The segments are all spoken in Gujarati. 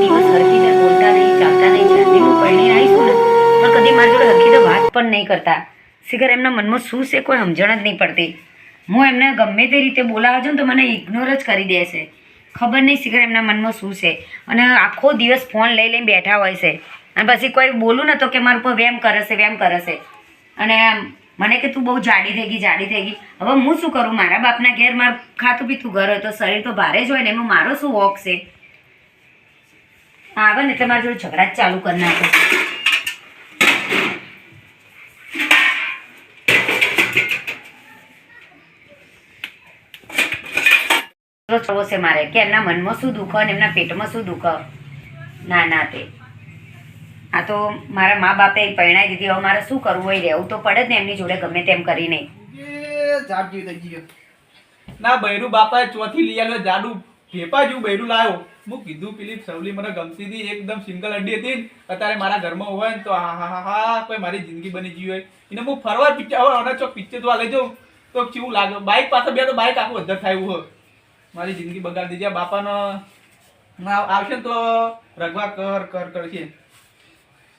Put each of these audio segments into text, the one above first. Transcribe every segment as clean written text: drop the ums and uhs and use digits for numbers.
દિવસ હરખી રીતે બોલતા નહીં, ચાલતા નહીં. જ્યારથી હું પરણીને આવીશું ને પણ કદી મારી જોડે હરખી રીતે વાત પણ નહીં કરતા. શિખર એમના મનમાં શું છે કોઈ સમજણ જ નહીં પડતી. હું એમને ગમે તે રીતે બોલાવા જાઉં તો મને ઇગ્નોર જ કરી દે છે. ખબર નહીં શિખર એમના મનમાં શું છે. અને આખો દિવસ ફોન લઈ લઈને બેઠા હોય છે. અને પછી કોઈ બોલું ને તો કે મારું પર વેમ કરે છે. અને મને કે તું બહુ જાડી થઈ ગઈ. હવે હું શું કરું? મારા બાપના ઘેર મારું ખાતું પીતું ઘર હોય તો શરીર તો ભારે જ હોય ને, એમાં મારો શું વોક છે? આવે ને એટલે મારી જોડે ઝઘડા જ ચાલુ કરી નાખે. છે મારે કે એમના મનમાં શું દુઃખ અને એમના પેટમાં શું દુઃખ. ના તે આ તો મારા મા બાપે પરણાવી દીધી. હવે મારે શું કરવું હોય? રહેવું તો પડે જ ને એમની જોડે ગમે તેમ કરીને. ના બૈરું બાપાએ ચોથી લઈ આવ્યો જાડુ ભેપા જેવું બૈરું લાવ્યો. હું કીધું પેલી સવલી મને ગમતી હતી, એકદમ સિંગલ હડ્ડી હતી. અત્યારે મારા ઘરમાં હોય ને તો હા કોઈ મારી જિંદગી બની ગઈ હોય. એને હું ફરવા પિક્ચર જોવા લઈ જાઉં તો કેવું લાગે? બાઇક પાસે બે તો બાઇક આખું અધર થાય એવું હોય. મારી જિંદગી બગાડી દીધી. બાપાનો આવશે ને તો રગવા કર કરશે.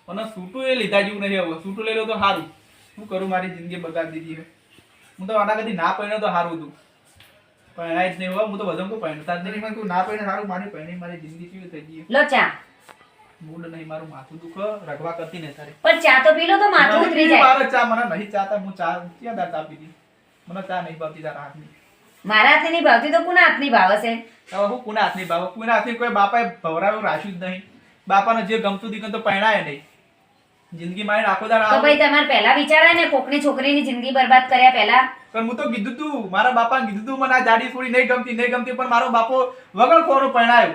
અને સૂટું એ લીધા જેવું નહીં. હવે સૂટું લઈ લો તો સારું. શું કરું? મારી જિંદગી બગાડી દીધી. હું તો આના કદી ના પહેણ્યો તો સારું હતું. પહેણાય જ નહીં હોય. હું તો બધા તો પહેણતા જ નહીં. તું ના પહેણે સારું. મારી જિંદગી કેવી થઈ ગઈ. લો ચા. મૂડ નહીં, મારું માથું દુખે. રગવા કરતી ને તારે પણ ચા તો પી લો તો માથું ઉતરી જાય. મારે ચા મને નહીં ચાતા. હું ચા ક્યાં દાતા પીધી? મને ચા નહીં ભાવતી તારા હાથની. મારા હાથની નહીં ભાવતી તો કોના હાથની ભાવે છે? હવે હું કોના હાથની ભાવ? કોના હાથની કોઈ બાપાએ ભવરાયું રાખ્યું જ નહીં. બાપાને જે ગમતું દીકન તો પહેણાય નહીં. જિંદગી મારી આખો દાડા તો ભાઈ તમારે પહેલા વિચારાય ને કોકની છોકરીની જિંદગી બરબાદ કર્યા પહેલા. પણ હું તો કીધું તું, મારા બાપાને કીધું તું મને આ જાડી થોડી નહીં ગમતી. પણ મારો બાપો વગર કોનો પહેણાયો.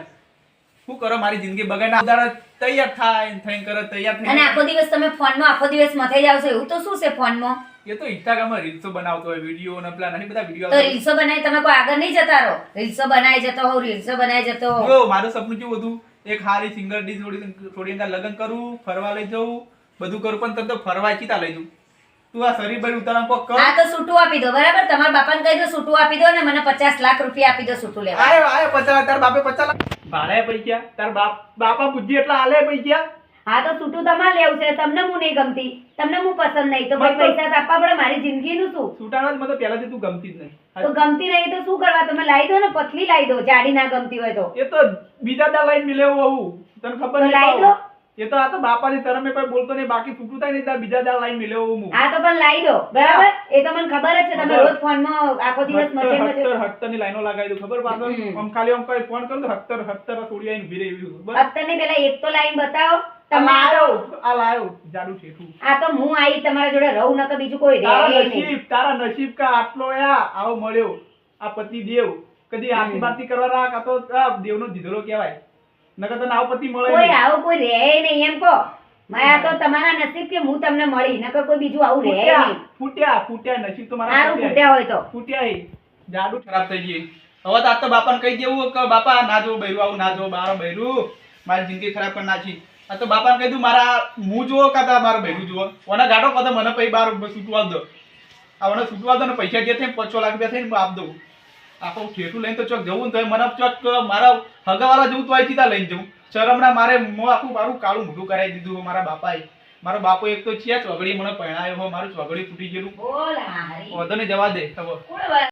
શું કરો? મારી જિંદગી બગાડી. તૈયાર થાય થઈને કરે તૈયાર થઈ. અને આખો દિવસ તમે ફોનમાં આખો દિવસ મથાઈ જાવ છો. એવું તો શું છે ફોનમાં? એ તો ઇન્સ્ટાગ્રામમાં રીલ્સો બનાવતો હોય, વિડીયો ને પેલા નહીં બધા વિડીયો. તો રીલ્સો બનાવી તમે કોઈ આગળ નહીં જતા રહો. રીલ્સો બનાવી જતો હોવ. મારું સપનું કેવું હતું? એક હારી સિંગર ડી થોડી લગ્ન કરું, ફરવા લઈ જવું, બધું કરું. પણ તને તો ફરવા ચીતા લઈ જવું. તું આ શરીર બરી ઉતારા કોક કર. હા તો સૂટું આપી દો. બરાબર? તમારા બાપાને કહી દો સૂટું આપી દો ને મને 50 લાખ રૂપિયા આપી દો સૂટું લેવા. આયો 50. તાર બાપે 50 લાખ ભાડે પૈસા. તાર બાપા બુદ્ધિ એટલા હાલે પૈસા. હા તો સૂટું તમારે લેવું છે. તમને હું નહીં ગમતી, તમને હું પસંદ નહીં તો ભાઈ પૈસા તો આપવા પડે. મારી જિંદગીનું શું? સૂટાણા જ મને પહેલાથી તું ગમતી જ નહીં. તો ગમતી નહીં તો શું કરવા? તમે લાવી દો ને, પતલી લાવી દો. જાડી ના ગમતી હોય તો એ તો બીજા દા લાઈન મિલેવું હોવું તને ખબર નહીં. લાવી દો. એ તો આ તો બાપાની તરમે કોઈ બોલતો નહીં. બાકી સૂટું થાય નહીં બીજા દા લાઈન મિલેવું હું. હા તો પણ લાવી દો. બરાબર? એ તો મને ખબર જ છે. તમે રોજ ફોનમાં આખો દિવસ હત્તર ની લાઈનો લગાવી દઉં. ખબર પાછળ આમ ખાલી આમ કોઈ ફોન કરું તો હત્તર થોડી આઈને ઉભી રહી. હત્તર ની પેલા એક તો લાઈન બતાવો. આ લાયો જાડુ ઠેઠું. આ તો હું આવી તમારા જોડે રહું ન તો બીજું કોઈ રહે નહીં. તારા નસીબ કા આટલો આવો મળ્યો. આ પતિ દેવ કદી આરતી બારતી કરવા રાખ. આ તો દેવનો દીધેલો કહેવાય. નકર તને આવો પતિ મળે કોઈ આવો કોઈ રહે નહીં એમ કહો. માયા તો તમારા નસીબ કે હું તમને મળી. નકર કોઈ બીજું આવું રહે નહીં. ફૂટ્યા નસીબ તો મારા સારું ફૂટ્યા હોય તો ફૂટ્યા. જાડુ ખરાબ થઈ ગઈ. હવે તો આ તો બાપાને કહી દેવું કે બાપા ના જો બૈરું આવું ના જો. મારો બૈરું મારી જિંદગી ખરાબ કરી નાખી. આ તો બાપાને કહી દઉં મારા હું જુઓ કાતા મારો બૈરું જુઓ. ઓના ગાડો કદો મને પછી બાર છૂટવા દો. આ મને છૂટવા દો ને પૈસા જે થાય 5 લાખ રૂપિયા થઈને આપ દઉં. આખું ઠેઠું લઈને તો ચોક જવું ને તો મને ચોક મારા હગાવાળા જવું તો સીધા લઈને જવું. શરમના મારે આખું મારું કાળું મોઢું કરાવી દીધું મારા બાપાએ. મારો બાપો એક તો છે ચોગડી મને પહેણાયો. મારું ચોગડી ફૂટી ગયેલું. વધુ ને જવા દે.